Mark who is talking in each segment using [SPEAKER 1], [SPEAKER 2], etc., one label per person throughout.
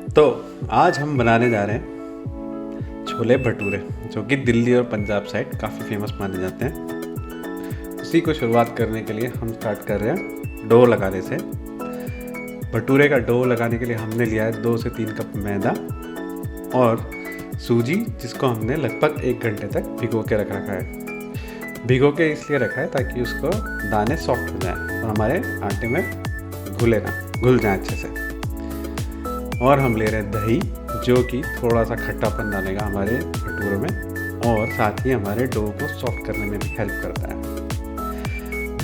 [SPEAKER 1] तो आज हम बनाने जा रहे हैं छोले भटूरे, जो कि दिल्ली और पंजाब साइड काफ़ी फेमस माने जाते हैं। उसी को शुरुआत करने के लिए हम स्टार्ट कर रहे हैं डो लगाने से। भटूरे का डो लगाने के लिए हमने लिया है 2 से 3 कप मैदा और सूजी, जिसको हमने लगभग 1 घंटे तक भिगो के रख रखा है। भिगो के इसलिए रखा है ताकि उसको दाने सॉफ्ट हो जाए और हमारे आटे में घुल जाए अच्छे से। और हम ले रहे हैं दही, जो कि थोड़ा सा खट्टापन डालेगा हमारे भटूरों में और साथ ही हमारे डो को सॉफ्ट करने में भी हेल्प करता है।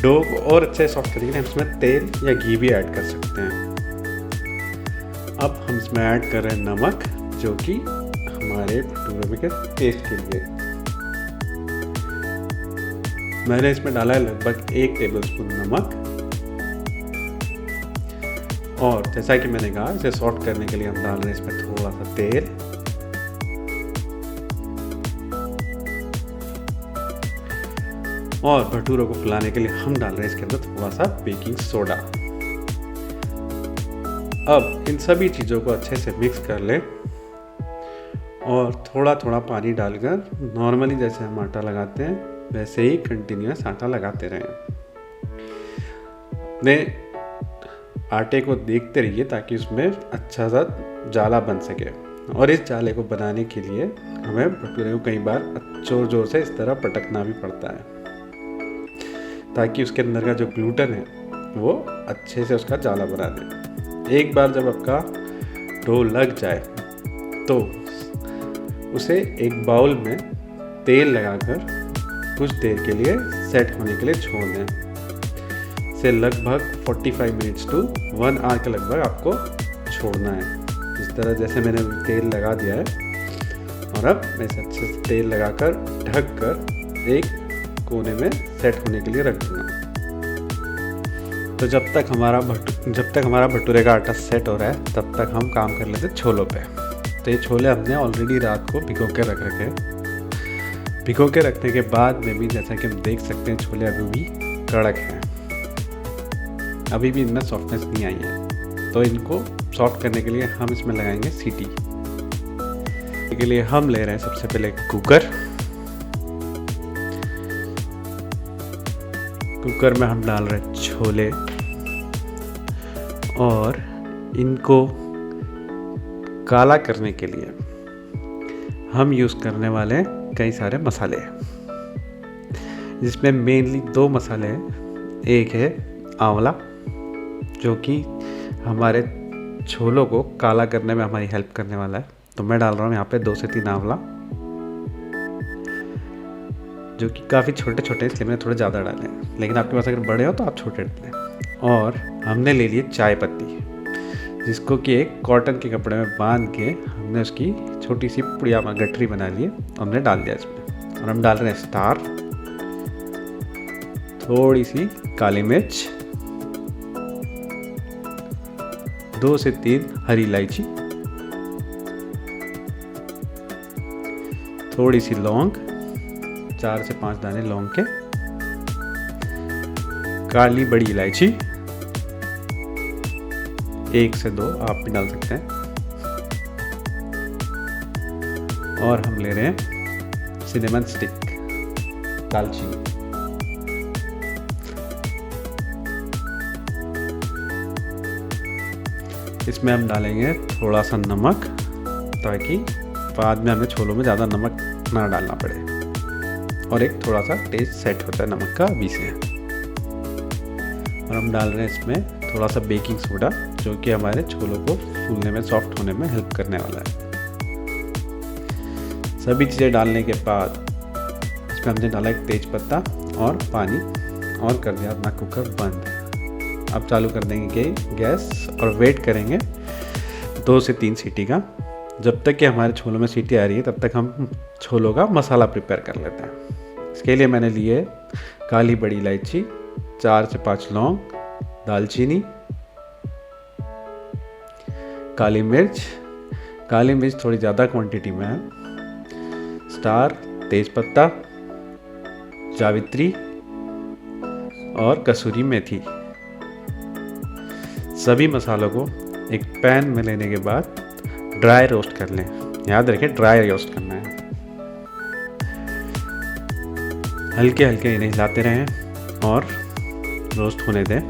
[SPEAKER 1] डो को और अच्छे सॉफ्ट करने के लिए हम इसमें तेल या घी भी ऐड कर सकते हैं। अब हम इसमें ऐड कर रहे हैं नमक, जो कि हमारे भटूरों में के टेस्ट के लिए। मैंने इसमें डाला है लगभग 1 टेबलस्पून नमक। और जैसा कि मैंने कहा, इसे सॉफ्ट करने के लिए हम डाल रहे हैं इसमें थोड़ा सा तेल और भटूरों को फुलाने के लिए हम डाल रहे हैं इसके अंदर थोड़ा सा बेकिंग सोडा। अब इन सभी चीज़ों को अच्छे से मिक्स कर लें और थोड़ा थोड़ा पानी डालकर नॉर्मली जैसे हम आटा लगाते हैं वैसे ही कंटिन्यूअस आटा लगाते रहें। अपने आटे को देखते रहिए ताकि उसमें अच्छा सा जाला बन सके। और इस जाले को बनाने के लिए हमें भटूरे को कई बार जोर जोर से इस तरह पटकना भी पड़ता है ताकि उसके अंदर का जो ग्लूटेन है वो अच्छे से उसका जाला बना दे। एक बार जब आपका डो लग जाए तो उसे एक बाउल में तेल लगाकर कुछ देर के लिए सेट होने के लिए छोड़ दें। इसे लगभग 45 मिनट्स टू 1 आवर के लगभग आपको छोड़ना है। इस तरह जैसे मैंने तेल लगा दिया है और अब मैं इसे अच्छे से तेल लगाकर ढक कर एक कोने में सेट होने के लिए रख दूँगा। तो जब तक हमारा भटूरे का आटा सेट हो रहा है तब तक हम काम कर लेते छोलों पे। तो ये छोले हमने ऑलरेडी रात को भिगो के रख रखे हैं। भिगो के रखने के बाद में भी जैसा कि हम देख सकते हैं छोले अभी भी कड़क हैं, अभी भी इनमें सॉफ्टनेस नहीं आई है। तो इनको सॉफ्ट करने के लिए हम इसमें लगाएंगे सीटी। इसके लिए हम ले रहे हैं सबसे पहले कुकर में हम डाल रहे हैं छोले और इनको काला करने के लिए हम यूज़ करने वाले कई सारे मसाले, जिसमें मेनली 2 मसाले हैं। एक है आंवला, जो कि हमारे छोलों को काला करने में हमारी हेल्प करने वाला है। तो मैं डाल रहा हूँ यहाँ पे 2 से 3 आंवला, जो कि काफ़ी छोटे छोटे, इसलिए मैंने थोड़े ज़्यादा डाले हैं, लेकिन आपके पास अगर बड़े हो तो आप छोटे डालें। और हमने ले लिए चाय पत्ती, जिसको कि एक कॉटन के कपड़े में बांध के हमने उसकी छोटी सी पुड़िया गठरी बना ली और हमने डाल दिया इसमें। और हम डाल रहे हैं स्टार, थोड़ी सी काली मिर्च, 2 से 3 हरी इलायची, थोड़ी सी लौंग, 4 से 5 दाने लौंग के, काली बड़ी इलायची, 1 से 2 आप भी डाल सकते हैं। और हम ले रहे हैं सिनेमन स्टिक, दालचीनी। इसमें हम डालेंगे थोड़ा सा नमक, ताकि बाद में हमें छोलों में ज़्यादा नमक ना डालना पड़े और एक थोड़ा सा टेस्ट सेट होता है नमक का अभी से। और हम डाल रहे हैं इसमें थोड़ा सा बेकिंग सोडा, जो कि हमारे छोलों को फूलने में, सॉफ्ट होने में हेल्प करने वाला है। सभी चीज़ें डालने के बाद इसमें हमने डाला एक तेज पत्ता और पानी और कर दिया अपना कुकर बंद। अब चालू कर देंगे गैस और वेट करेंगे 2 से 3 सीटी का। जब तक कि हमारे छोलों में सीटी आ रही है तब तक हम छोलों का मसाला प्रिपेयर कर लेते हैं। इसके लिए मैंने लिए काली बड़ी इलायची, 4 से 5 लौंग, दालचीनी, काली मिर्च थोड़ी ज़्यादा क्वांटिटी में है, स्टार, तेज़पत्ता, जावित्री और कसूरी मेथी। सभी मसालों को एक पैन में लेने के बाद ड्राई रोस्ट कर लें। याद रखें ड्राई रोस्ट करना है। हल्के हल्के इन्हें हिलाते रहें और रोस्ट होने दें।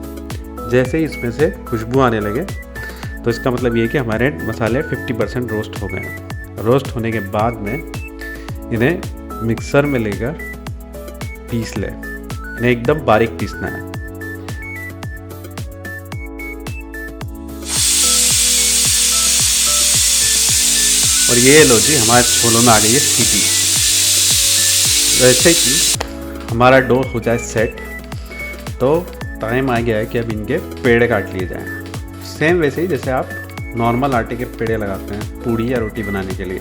[SPEAKER 1] जैसे ही इसमें से खुशबू आने लगे तो इसका मतलब ये कि हमारे मसाले 50% रोस्ट हो गए। रोस्ट होने के बाद में इन्हें मिक्सर में लेकर पीस लें। इन्हें एकदम बारीक पीसना है। और ये लो जी, हमारे छोलों में आ गई है सीटी। वैसे कि हमारा डो हो जाए सेट तो टाइम आ गया है कि अब इनके पेड़े काट लिए जाएं। सेम वैसे ही जैसे आप नॉर्मल आटे के पेड़े लगाते हैं पूड़ी या रोटी बनाने के लिए।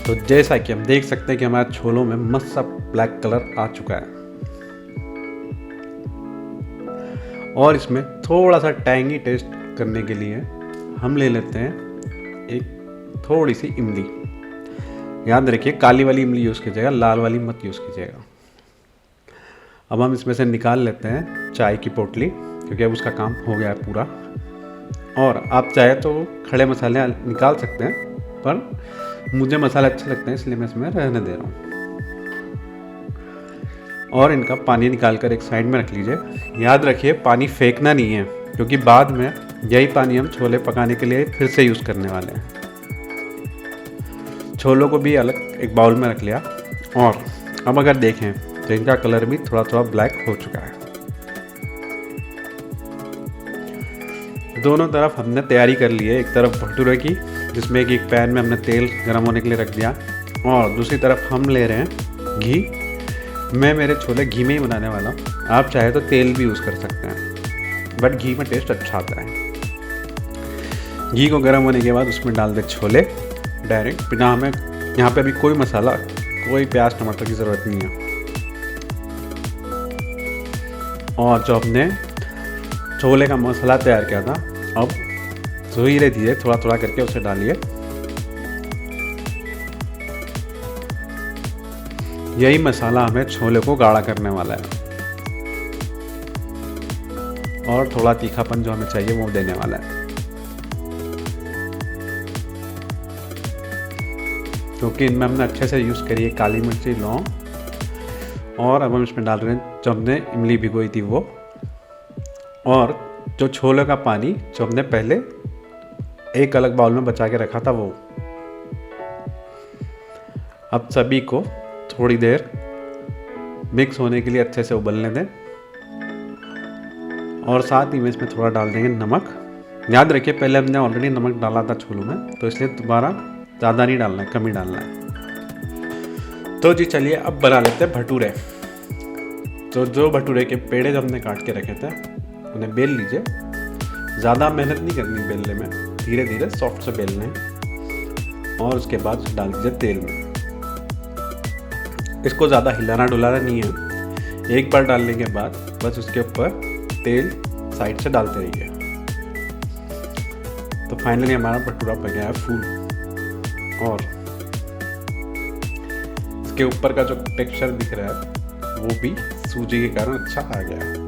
[SPEAKER 1] तो जैसा कि हम देख सकते हैं कि हमारे छोलों में मस्त सा ब्लैक कलर आ चुका है और इसमें थोड़ा सा टैंगी टेस्ट करने के लिए हम ले लेते हैं एक थोड़ी सी इमली। याद रखिए काली वाली इमली यूज़ कीजिएगा, लाल वाली मत यूज़ कीजिएगा। अब हम इसमें से निकाल लेते हैं चाय की पोटली, क्योंकि अब उसका काम हो गया है पूरा। और आप चाहे तो खड़े मसाले निकाल सकते हैं, पर मुझे मसाले अच्छे लगते हैं इसलिए मैं इसमें रहने दे रहा हूँ। और इनका पानी निकाल कर एक साइड में रख लीजिए। याद रखिए पानी फेंकना नहीं है, क्योंकि बाद में यही पानी हम छोले पकाने के लिए फिर से यूज़ करने वाले हैं। छोलों को भी अलग एक बाउल में रख लिया और अब अगर देखें तो इनका कलर भी थोड़ा थोड़ा ब्लैक हो चुका है। दोनों तरफ हमने तैयारी कर ली है। एक तरफ भटूरे की, जिसमें एक पैन में हमने तेल गर्म होने के लिए रख दिया, और दूसरी तरफ हम ले रहे हैं घी। मैं मेरे छोले घी में ही बनाने वाला हूँ। आप चाहे तो तेल भी यूज़ कर सकते हैं, बट घी में टेस्ट अच्छा आता है। घी को गर्म होने के बाद उसमें डाल दे छोले डायरेक्ट, बिना हमें यहाँ पे अभी कोई मसाला, कोई प्याज टमाटर की ज़रूरत नहीं है। और जो हमने छोले का मसाला तैयार किया था, अब धीरे धीरे थोड़ा थोड़ा करके उसे डालिए। यही मसाला हमें छोले को गाढ़ा करने वाला है और थोड़ा तीखापन जो हमें चाहिए वो देने वाला है, क्योंकि इनमें हमने अच्छे से यूज़ करी है काली मिर्ची, लौंग। और अब हम इसमें डाल रहे हैं जो हमने इमली भिगोई थी वो, और जो छोले का पानी जो हमने पहले एक अलग बाउल में बचा के रखा था वो। अब सभी को थोड़ी देर मिक्स होने के लिए अच्छे से उबलने दें, और साथ ही में इसमें थोड़ा डाल देंगे नमक। याद रखिए पहले हमने ऑलरेडी नमक डाला था छोलों में, तो इसलिए दोबारा ज़्यादा नहीं डालना है, कम ही डालना है। तो जी चलिए अब बना लेते हैं भटूरे। तो जो भटूरे के पेड़े जो हमने काट के रखे थे उन्हें बेल लीजिए। ज़्यादा मेहनत नहीं करनी बेलने में, धीरे धीरे सॉफ्ट से बेलने हैं। और उसके बाद डाल दीजिए तेल में। इसको ज़्यादा हिलाना डुलाना नहीं है। एक बार डालने के बाद बस उसके ऊपर तेल साइड से डालते रहिए। तो फाइनली हमारा भटूरा बन गया है फूल, और इसके ऊपर का जो टेक्सचर दिख रहा है वो भी सूजी के कारण अच्छा आ गया है।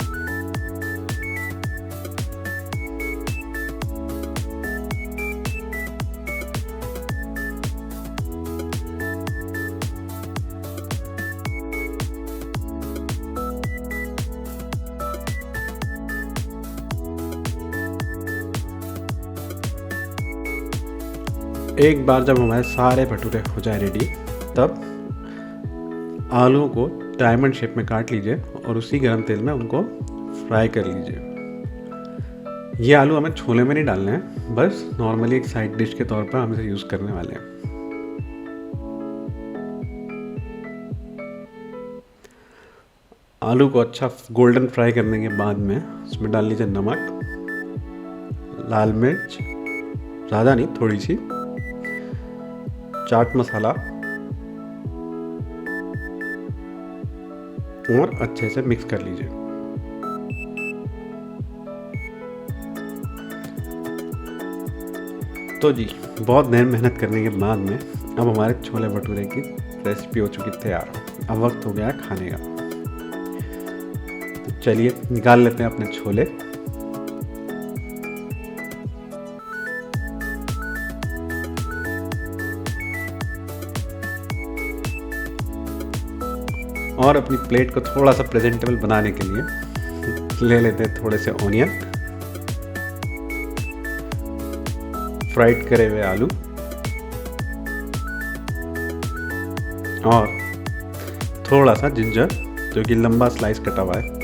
[SPEAKER 1] एक बार जब हमारे सारे भटूरे हो जाए रेडी, तब आलूओं को डायमंड शेप में काट लीजिए और उसी गरम तेल में उनको फ्राई कर लीजिए। ये आलू हमें छोले में नहीं डालने हैं, बस नॉर्मली एक साइड डिश के तौर पर हम इसे यूज़ करने वाले हैं। आलू को अच्छा गोल्डन फ्राई करने के बाद में उसमें डाल लीजिए नमक, लाल मिर्च, ज़्यादा नहीं थोड़ी सी, चाट मसाला, और अच्छे से मिक्स कर लीजिए। तो जी बहुत देर मेहनत करने के बाद में अब हमारे छोले भटूरे की रेसिपी हो चुकी तैयार। अब वक्त हो गया खाने का। चलिए निकाल लेते हैं अपने छोले। और अपनी प्लेट को थोड़ा सा प्रेजेंटेबल बनाने के लिए ले लेते हैं थोड़े से ऑनियन, फ्राइड करे हुए आलू और थोड़ा सा जिंजर जो कि लंबा स्लाइस कटा हुआ है।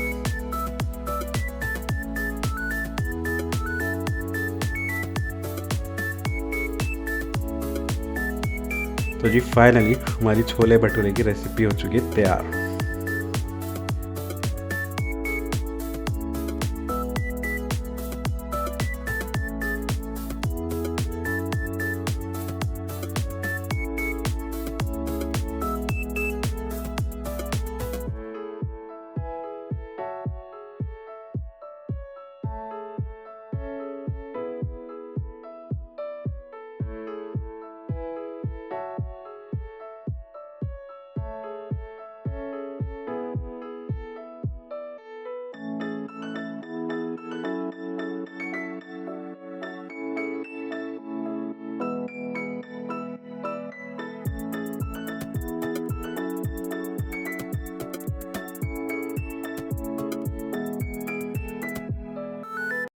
[SPEAKER 1] तो जी फाइनली हमारी छोले भटूरे की रेसिपी हो चुकी है तैयार।